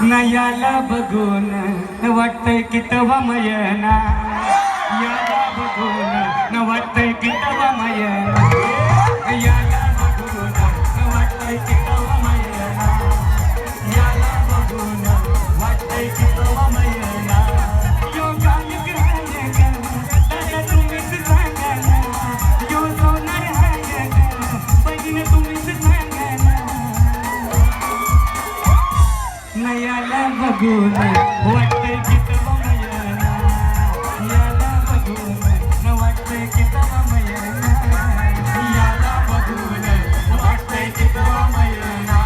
नयाला बघून वाटतंय की तवा मयना, याला बघून वाटतंय की तवा मयना, याला बघून वाटतंय की तवा मयना, याला बघून वाटतंय की तवा मयना. यो गायक गायक दादा तुम्हीच सांगा ना, यो सोनार हायक बहिण तुम्हीच सांगा ना. नयाला बघून वाटतंय की तवा मयना, याला बघून वाटतंय की तवा मयना, याला बघून वाटतंय की तवा मयना,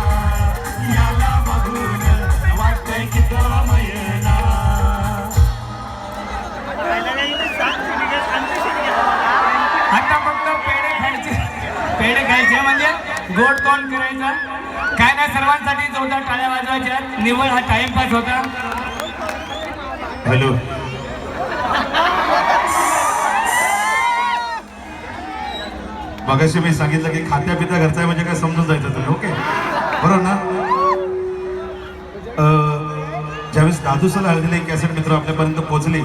याला बघून वाटतंय की तवा मयना. आता फक्त पेढे खायचे म्हणजे गोड तोंड करायचं काय नाही. सर्वांसाठी जोरदार टाळ्या वाजवायच्या. निवड हा टाइमपास होता. हॅलो, मगाशी मी सांगितलं की खात्या पित्या घरचा आहे म्हणजे काय समजून जायचं तुम्ही. ओके, बरोबर ना. ज्यावेळेस दादूसाला हळदीला एक कॅसेट मित्र आपल्यापर्यंत पोहोचली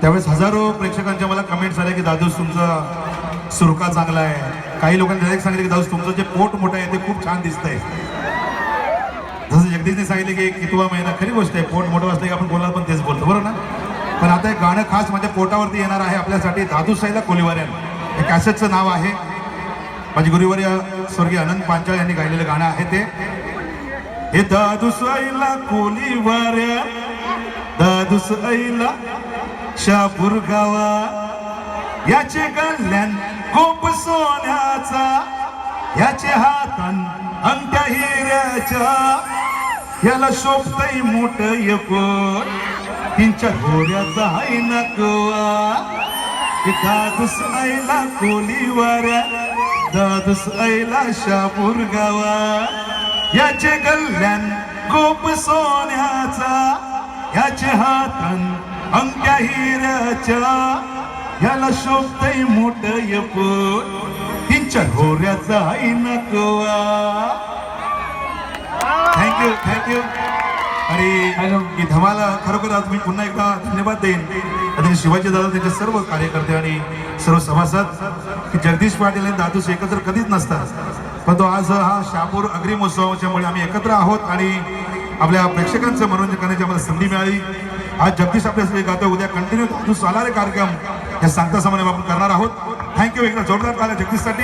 त्यावेळेस हजारो प्रेक्षकांच्या मला कमेंट्स आले की दादूस तुमचा सुरका चांगला आहे. काही लोकांनी डायरेक्ट सांगितलं की दादूस तुमचं जे पोट मोठं आहे ते खूप छान दिसतंय. जसं जगदीशने सांगितले की कितवा महिना. खरी गोष्ट आहे, पोट मोठं असलं की आपण कोणाला पण तेच बोलतो, बरोबर ना. पण आता एक गाणं खास माझ्या पोटावरती येणार आहे आपल्यासाठी. दादूसाईला कोलीवाऱ्यान हे कॅसेटचं नाव आहे. माझे गुरुवर्य स्वर्गीय अनंत पांचाळ यांनी गायलेलं गाणं आहे ते. हे दादूसाईला कोलीवाऱ्या, दादूसाईला शापूर गावा, याचे कल्याण खूप सोन्याचा, याचे हातान अंगठ्या हिऱ्याच्या, याला शोभतय मोठ यकोट, तिच्या घोड्याचा हाय नकवा. दादूसाईला कोलीवाऱ्या, दादूसाईला शापूर गावा, याचे कल्याण खूप सोन्याचा, याचे हातान अंगठ्या हिऱ्याच्या, याला शोभतय मोठ यपोट, तिच्या घोऱ्याचा हाय नकवा. Thank you thank you. आणि ही धमाला खरोखर आज मी पुन्हा एकदा धन्यवाद देईन आणि शिवाजी दादा, त्यांचे सर्व कार्यकर्ते आणि सर्व सभासद. की जगदीश पाटील आणि दादूस एकत्र कधीच नसतात, पण तो आज हा शापूर अग्रिम उत्सवाच्यामुळे आम्ही एकत्र आहोत आणि आपल्या प्रेक्षकांचं मनोरंजन करण्याची आम्हाला संधी मिळाली. आज जगदीश आपल्यासाठी गातो, उद्या कंटिन्यू दादूस आलारे कार्यक्रम या सांगता सामान्य आपण करणार आहोत. थँक्यू. एकदा जोरदार टाळ्या जगदीशसाठी.